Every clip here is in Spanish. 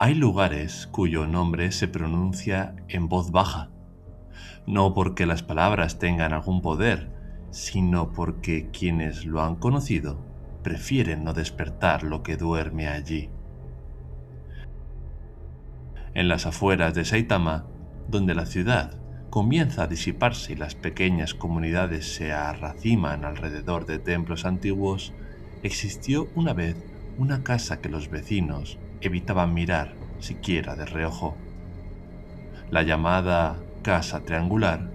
Hay lugares cuyo nombre se pronuncia en voz baja, no porque las palabras tengan algún poder, sino porque quienes lo han conocido prefieren no despertar lo que duerme allí. En las afueras de Saitama, donde la ciudad comienza a disiparse y las pequeñas comunidades se arraciman alrededor de templos antiguos, existió una vez una casa que los vecinos evitaban mirar siquiera de reojo. La llamada Casa Triangular,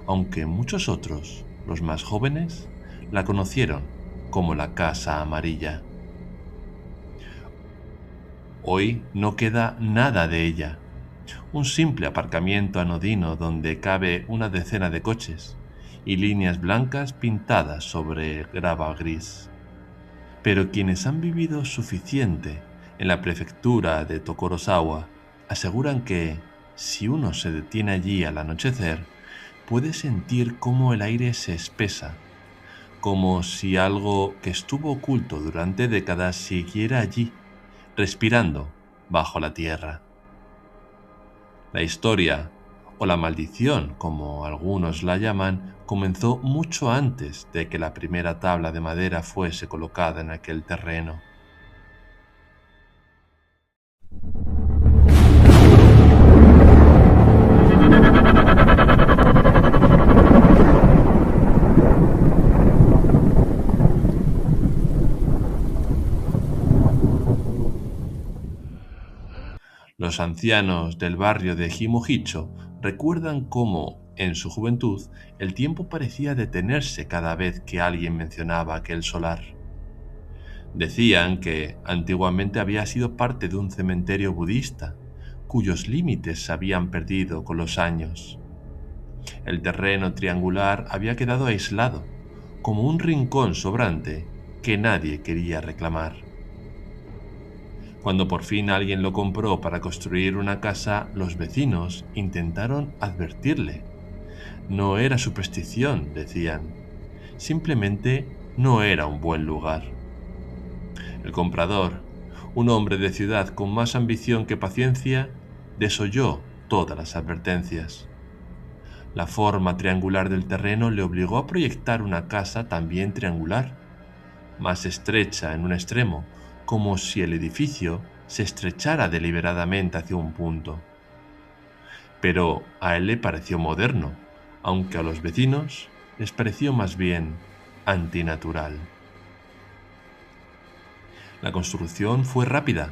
aunque muchos otros, los más jóvenes, la conocieron como la Casa Amarilla. Hoy no queda nada de ella, un simple aparcamiento anodino donde cabe una decena de coches y líneas blancas pintadas sobre grava gris. Pero quienes han vivido suficiente en la prefectura de Tokorozawa aseguran que, si uno se detiene allí al anochecer, puede sentir cómo el aire se espesa, como si algo que estuvo oculto durante décadas siguiera allí, respirando bajo la tierra. La historia, o la maldición, como algunos la llaman, comenzó mucho antes de que la primera tabla de madera fuese colocada en aquel terreno. Los ancianos del barrio de Himohicho recuerdan cómo, en su juventud, el tiempo parecía detenerse cada vez que alguien mencionaba aquel solar. Decían que antiguamente había sido parte de un cementerio budista, cuyos límites se habían perdido con los años. El terreno triangular había quedado aislado, como un rincón sobrante que nadie quería reclamar. Cuando por fin alguien lo compró para construir una casa, los vecinos intentaron advertirle. No era superstición, decían. Simplemente no era un buen lugar. El comprador, un hombre de ciudad con más ambición que paciencia, desoyó todas las advertencias. La forma triangular del terreno le obligó a proyectar una casa también triangular, más estrecha en un extremo, como si el edificio se estrechara deliberadamente hacia un punto. Pero a él le pareció moderno, aunque a los vecinos les pareció más bien antinatural. La construcción fue rápida,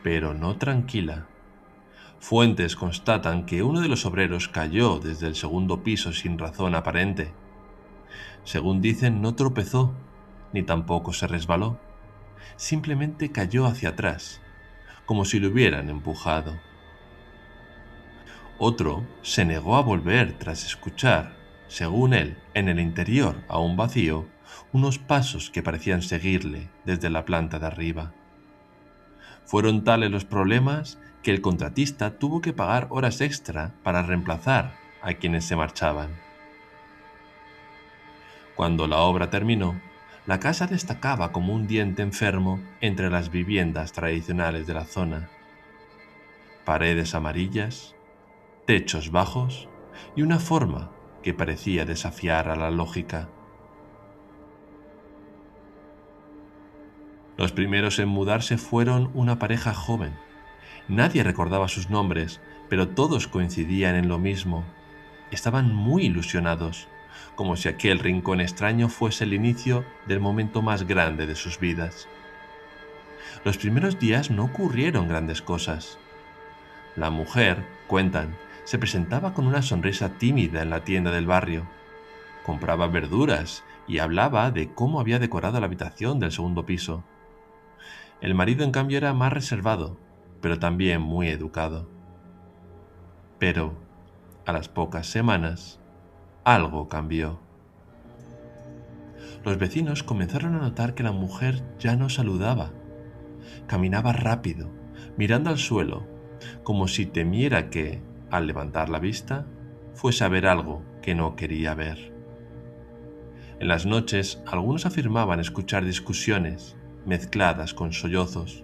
pero no tranquila. Fuentes constatan que uno de los obreros cayó desde el segundo piso sin razón aparente. Según dicen, no tropezó, ni tampoco se resbaló. Simplemente cayó hacia atrás, como si lo hubieran empujado. Otro se negó a volver tras escuchar, según él, en el interior, aún vacío, unos pasos que parecían seguirle desde la planta de arriba. Fueron tales los problemas que el contratista tuvo que pagar horas extra para reemplazar a quienes se marchaban. Cuando la obra terminó, la casa destacaba como un diente enfermo entre las viviendas tradicionales de la zona. Paredes amarillas, techos bajos y una forma que parecía desafiar a la lógica. Los primeros en mudarse fueron una pareja joven. Nadie recordaba sus nombres, pero todos coincidían en lo mismo. Estaban muy ilusionados, como si aquel rincón extraño fuese el inicio del momento más grande de sus vidas. Los primeros días no ocurrieron grandes cosas. La mujer, cuentan, se presentaba con una sonrisa tímida en la tienda del barrio. Compraba verduras y hablaba de cómo había decorado la habitación del segundo piso. El marido, en cambio, era más reservado, pero también muy educado. Pero, a las pocas semanas, algo cambió. Los vecinos comenzaron a notar que la mujer ya no saludaba. Caminaba rápido, mirando al suelo, como si temiera que, al levantar la vista, fuese a ver algo que no quería ver. En las noches, algunos afirmaban escuchar discusiones, mezcladas con sollozos.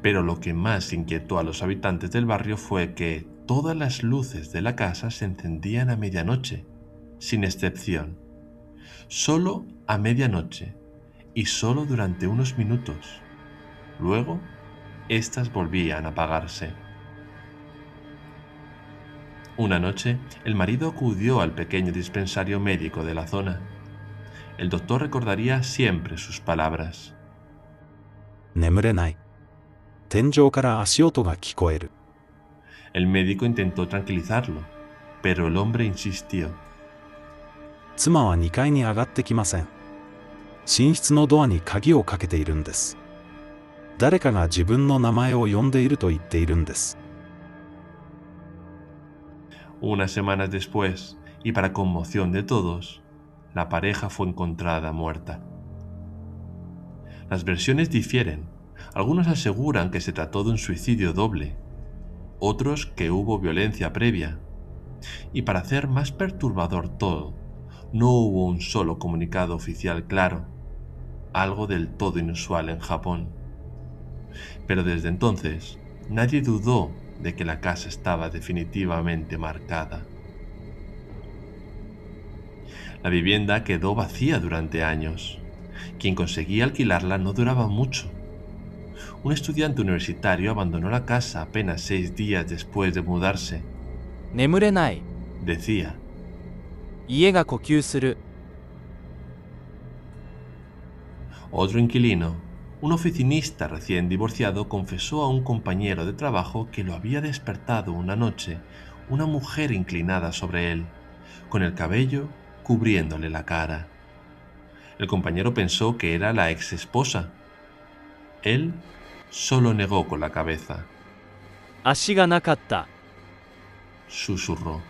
Pero lo que más inquietó a los habitantes del barrio fue que todas las luces de la casa se encendían a medianoche, sin excepción. Solo a medianoche y solo durante unos minutos. Luego, estas volvían a apagarse. Una noche, el marido acudió al pequeño dispensario médico de la zona. El doctor recordaría siempre sus palabras. 眠れない。天井から足音が聞こえる。El médico intentó tranquilizarlo, pero el hombre insistió. 妻は2階に上がってきません。寝室のドアに鍵をかけているんです。誰かが自分の名前を呼んでいると言っているんです。Unas semanas después, y para conmoción de todos, la pareja fue encontrada muerta. Las versiones difieren. Algunos aseguran que se trató de un suicidio doble, otros que hubo violencia previa. Y para hacer más perturbador todo, no hubo un solo comunicado oficial claro, algo del todo inusual en Japón. Pero desde entonces, nadie dudó de que la casa estaba definitivamente marcada. La vivienda quedó vacía durante años. Quien conseguía alquilarla no duraba mucho. Un estudiante universitario abandonó la casa apenas 6 días después de mudarse. 眠れない。 Decía, 家が呼吸する。 otro inquilino, un oficinista recién divorciado, confesó a un compañero de trabajo que lo había despertado una noche una mujer inclinada sobre él, con el cabello cubriéndole la cara. El compañero pensó que era la ex esposa. Él solo negó con la cabeza. 足がなかった。 Susurró.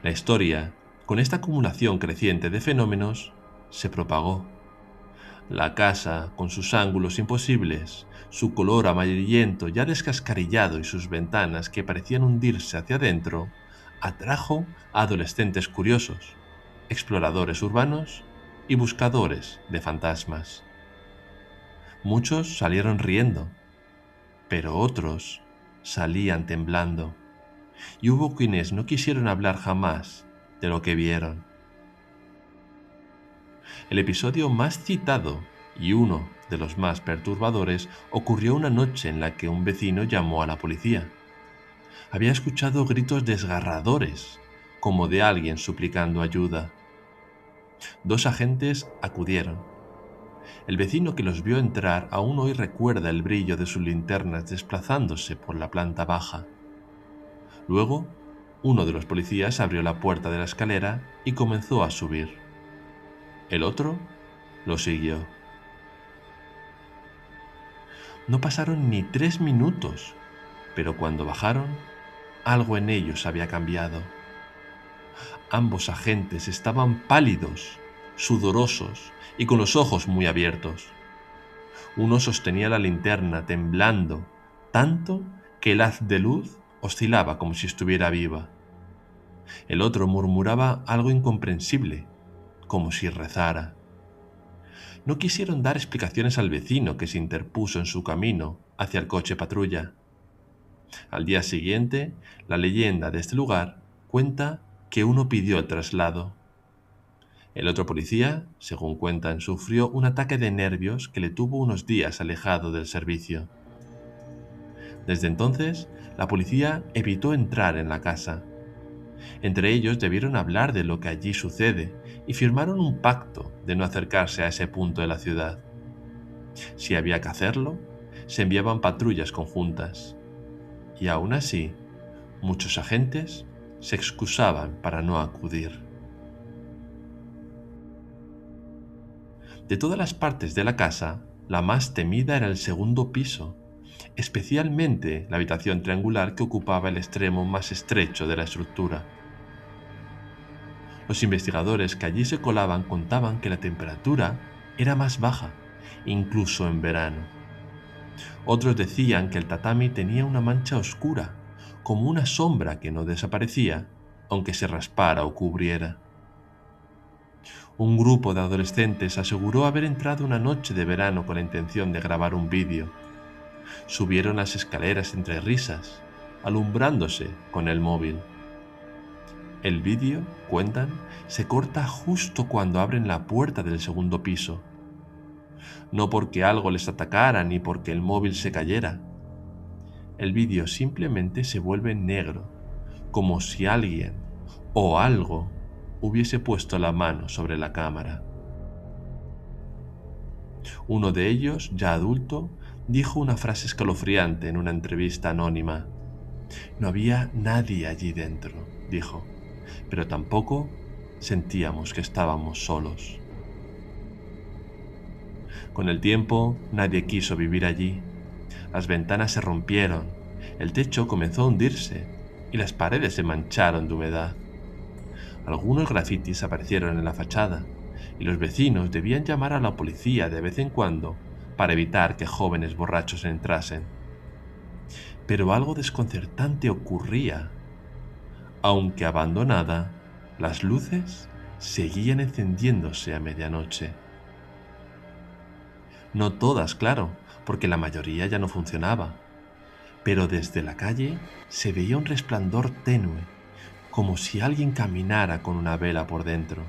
La historia, con esta acumulación creciente de fenómenos, se propagó. La casa, con sus ángulos imposibles, su color amarillento ya descascarillado y sus ventanas que parecían hundirse hacia adentro, atrajo a adolescentes curiosos, exploradores urbanos y buscadores de fantasmas. Muchos salieron riendo, pero otros salían temblando, y hubo quienes no quisieron hablar jamás de lo que vieron. El episodio más citado y uno de los más perturbadores ocurrió una noche en la que un vecino llamó a la policía. Había escuchado gritos desgarradores, como de alguien suplicando ayuda. 2 agentes acudieron. El vecino que los vio entrar aún hoy recuerda el brillo de sus linternas desplazándose por la planta baja. Luego, uno de los policías abrió la puerta de la escalera y comenzó a subir. El otro lo siguió. No pasaron ni 3 minutos, pero cuando bajaron, algo en ellos había cambiado. Ambos agentes estaban pálidos, sudorosos y con los ojos muy abiertos. Uno sostenía la linterna temblando, tanto que el haz de luz oscilaba como si estuviera viva. El otro murmuraba algo incomprensible, como si rezara. No quisieron dar explicaciones al vecino que se interpuso en su camino hacia el coche patrulla. Al día siguiente, la leyenda de este lugar cuenta que uno pidió el traslado. El otro policía, según cuentan, sufrió un ataque de nervios que le tuvo unos días alejado del servicio. Desde entonces, la policía evitó entrar en la casa. Entre ellos debieron hablar de lo que allí sucede y firmaron un pacto de no acercarse a ese punto de la ciudad. Si había que hacerlo, se enviaban patrullas conjuntas. Y aún así, muchos agentes se excusaban para no acudir. De todas las partes de la casa, la más temida era el segundo piso, especialmente la habitación triangular que ocupaba el extremo más estrecho de la estructura. Los investigadores que allí se colaban contaban que la temperatura era más baja, incluso en verano. Otros decían que el tatami tenía una mancha oscura, como una sombra que no desaparecía, aunque se raspara o cubriera. Un grupo de adolescentes aseguró haber entrado una noche de verano con la intención de grabar un vídeo. Subieron las escaleras entre risas, alumbrándose con el móvil. El vídeo, cuentan, se corta justo cuando abren la puerta del segundo piso. No porque algo les atacara ni porque el móvil se cayera. El vídeo simplemente se vuelve negro, como si alguien o algo hubiese puesto la mano sobre la cámara. Uno de ellos, ya adulto, dijo una frase escalofriante en una entrevista anónima. No había nadie allí dentro, dijo, pero tampoco sentíamos que estábamos solos. Con el tiempo, nadie quiso vivir allí. Las ventanas se rompieron, el techo comenzó a hundirse y las paredes se mancharon de humedad. Algunos grafitis aparecieron en la fachada y los vecinos debían llamar a la policía de vez en cuando para evitar que jóvenes borrachos entrasen. Pero algo desconcertante ocurría. Aunque abandonada, las luces seguían encendiéndose a medianoche. No todas, claro, porque la mayoría ya no funcionaba, pero desde la calle se veía un resplandor tenue, como si alguien caminara con una vela por dentro,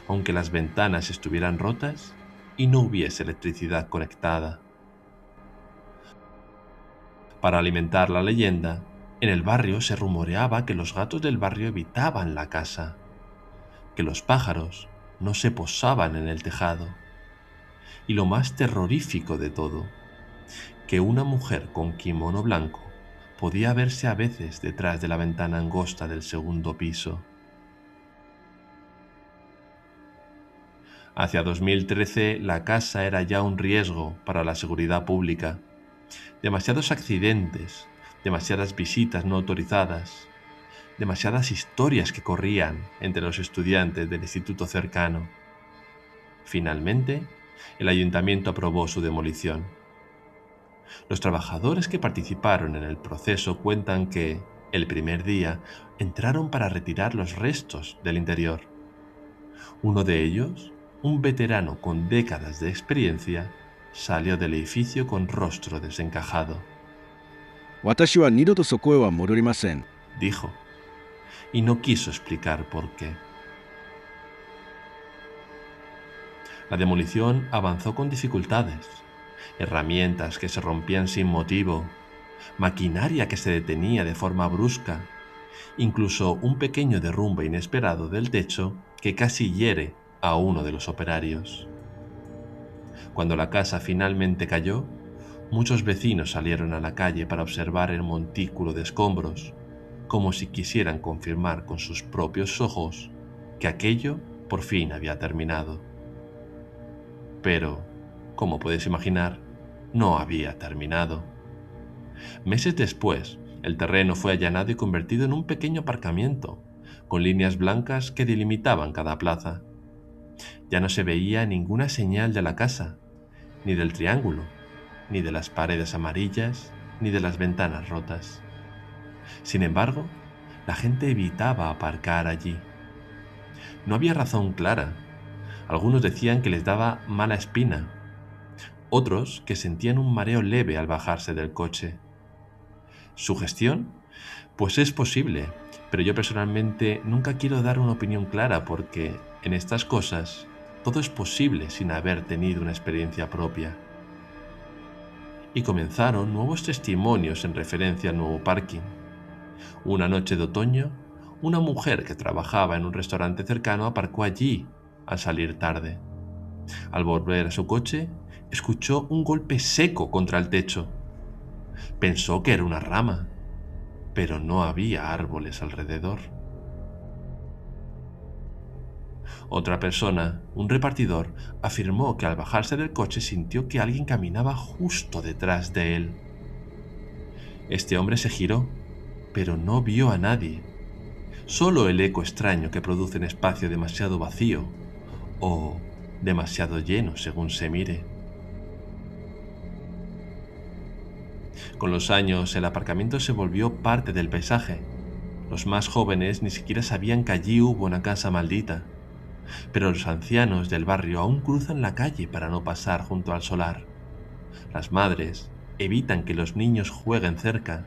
aunque las ventanas estuvieran rotas y no hubiese electricidad conectada. Para alimentar la leyenda, en el barrio se rumoreaba que los gatos del barrio evitaban la casa, que los pájaros no se posaban en el tejado, y lo más terrorífico de todo, que una mujer con kimono blanco podía verse a veces detrás de la ventana angosta del segundo piso. Hacia 2013 la casa era ya un riesgo para la seguridad pública. Demasiados accidentes, demasiadas visitas no autorizadas, demasiadas historias que corrían entre los estudiantes del instituto cercano. Finalmente, el ayuntamiento aprobó su demolición. Los trabajadores que participaron en el proceso cuentan que, el primer día, entraron para retirar los restos del interior. Uno de ellos, un veterano con décadas de experiencia, salió del edificio con rostro desencajado. 私は二度とそこへは戻りません。 Dijo, y no quiso explicar por qué. La demolición avanzó con dificultades, herramientas que se rompían sin motivo, maquinaria que se detenía de forma brusca, incluso un pequeño derrumbe inesperado del techo que casi hiere a uno de los operarios. Cuando la casa finalmente cayó, muchos vecinos salieron a la calle para observar el montículo de escombros, como si quisieran confirmar con sus propios ojos que aquello por fin había terminado. Pero, como puedes imaginar, no había terminado. Meses después, el terreno fue allanado y convertido en un pequeño aparcamiento, con líneas blancas que delimitaban cada plaza. Ya no se veía ninguna señal de la casa, ni del triángulo, ni de las paredes amarillas, ni de las ventanas rotas. Sin embargo, la gente evitaba aparcar allí. No había razón clara. Algunos decían que les daba mala espina, otros que sentían un mareo leve al bajarse del coche. ¿Sugestión? Pues es posible, pero yo personalmente nunca quiero dar una opinión clara porque en estas cosas todo es posible sin haber tenido una experiencia propia. Y comenzaron nuevos testimonios en referencia al nuevo parking. Una noche de otoño, una mujer que trabajaba en un restaurante cercano aparcó allí al salir tarde. Al volver a su coche, escuchó un golpe seco contra el techo. Pensó que era una rama, pero no había árboles alrededor. Otra persona, un repartidor, afirmó que al bajarse del coche sintió que alguien caminaba justo detrás de él. Este hombre se giró, pero no vio a nadie. Solo el eco extraño que produce un espacio demasiado vacío o demasiado lleno según se mire. Con los años, el aparcamiento se volvió parte del paisaje. Los más jóvenes ni siquiera sabían que allí hubo una casa maldita. pero los ancianos del barrio aún cruzan la calle para no pasar junto al solar. Las madres evitan que los niños jueguen cerca,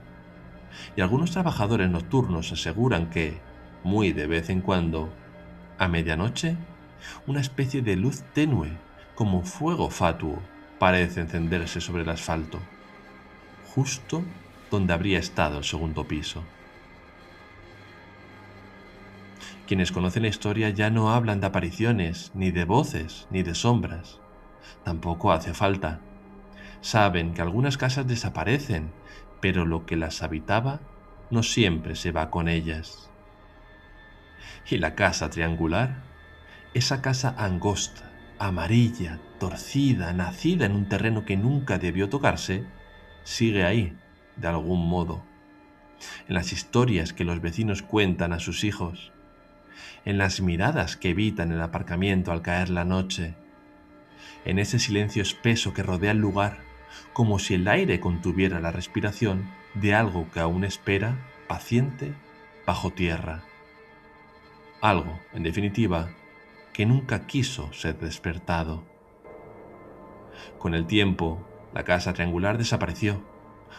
y algunos trabajadores nocturnos aseguran que, muy de vez en cuando, a medianoche, una especie de luz tenue, como fuego fatuo, parece encenderse sobre el asfalto, justo donde habría estado el segundo piso. Quienes conocen la historia ya no hablan de apariciones, ni de voces, ni de sombras. Tampoco hace falta. Saben que algunas casas desaparecen, pero lo que las habitaba no siempre se va con ellas. Y la casa triangular, esa casa angosta, amarilla, torcida, nacida en un terreno que nunca debió tocarse, sigue ahí, de algún modo. En las historias que los vecinos cuentan a sus hijos, en las miradas que evitan el aparcamiento al caer la noche, en ese silencio espeso que rodea el lugar, como si el aire contuviera la respiración de algo que aún espera, paciente, bajo tierra. Algo, en definitiva, que nunca quiso ser despertado. Con el tiempo, la casa triangular desapareció.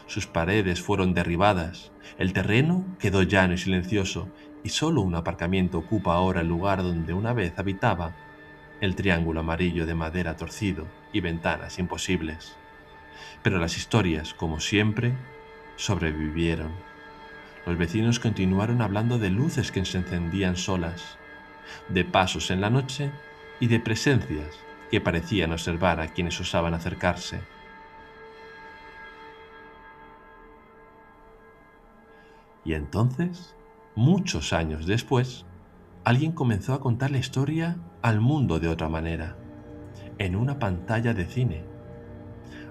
Sus paredes fueron derribadas, el terreno quedó llano y silencioso, y solo un aparcamiento ocupa ahora el lugar donde una vez habitaba el triángulo amarillo de madera torcido y ventanas imposibles. Pero las historias, como siempre, sobrevivieron. Los vecinos continuaron hablando de luces que se encendían solas, de pasos en la noche y de presencias que parecían observar a quienes osaban acercarse. Y entonces, muchos años después, alguien comenzó a contar la historia al mundo de otra manera, en una pantalla de cine.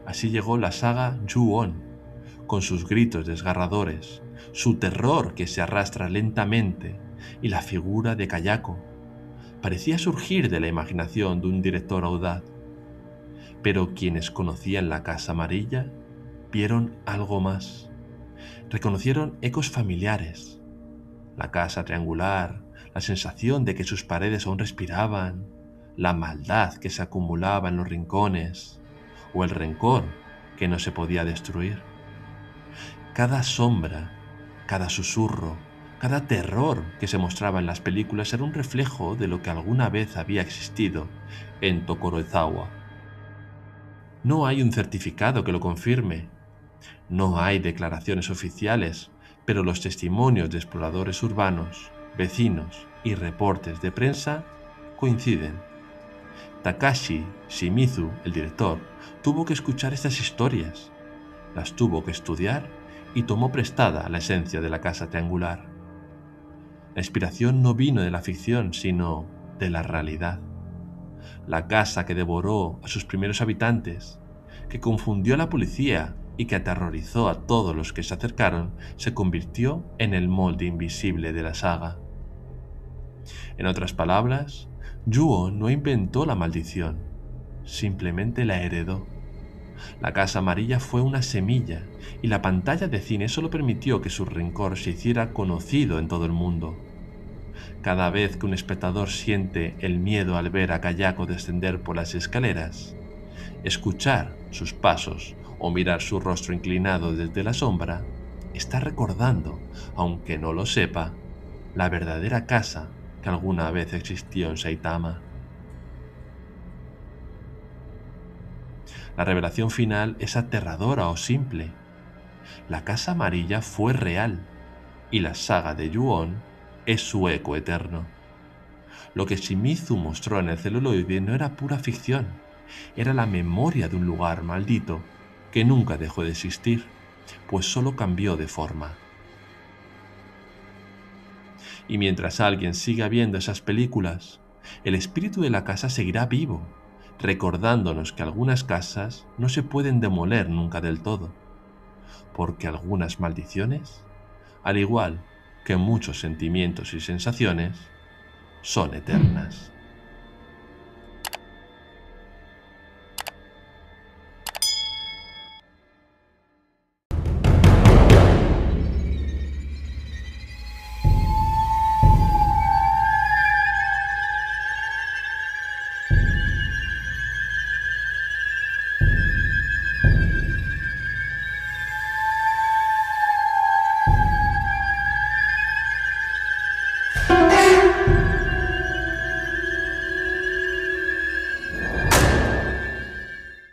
Así llegó la saga Ju-On, con sus gritos desgarradores, su terror que se arrastra lentamente y la figura de Kayako. Parecía surgir de la imaginación de un director audaz. Pero quienes conocían la Casa Amarilla vieron algo más. Reconocieron ecos familiares. La casa triangular, la sensación de que sus paredes aún respiraban, la maldad que se acumulaba en los rincones, o el rencor que no se podía destruir. Cada sombra, cada susurro, cada terror que se mostraba en las películas era un reflejo de lo que alguna vez había existido en Tokorozawa. No hay un certificado que lo confirme, no hay declaraciones oficiales, pero los testimonios de exploradores urbanos, vecinos y reportes de prensa coinciden. Takashi Shimizu, el director, tuvo que escuchar estas historias, las tuvo que estudiar y tomó prestada la esencia de la casa triangular. La inspiración no vino de la ficción, sino de la realidad. La casa que devoró a sus primeros habitantes, que confundió a la policía y que aterrorizó a todos los que se acercaron, se convirtió en el molde invisible de la saga. En otras palabras, Ju-On no inventó la maldición, simplemente la heredó. La Casa Amarilla fue una semilla y la pantalla de cine solo permitió que su rencor se hiciera conocido en todo el mundo. Cada vez que un espectador siente el miedo al ver a Kayako descender por las escaleras, escuchar sus pasos o mirar su rostro inclinado desde la sombra, está recordando, aunque no lo sepa, la verdadera casa que alguna vez existió en Saitama. La revelación final es aterradora o simple. La Casa Amarilla fue real y la saga de Ju-On es su eco eterno. Lo que Shimizu mostró en el celuloide no era pura ficción, era la memoria de un lugar maldito que nunca dejó de existir, pues solo cambió de forma. Y mientras alguien siga viendo esas películas, el espíritu de la casa seguirá vivo, recordándonos que algunas casas no se pueden demoler nunca del todo, porque algunas maldiciones, al igual que muchos sentimientos y sensaciones, son eternas.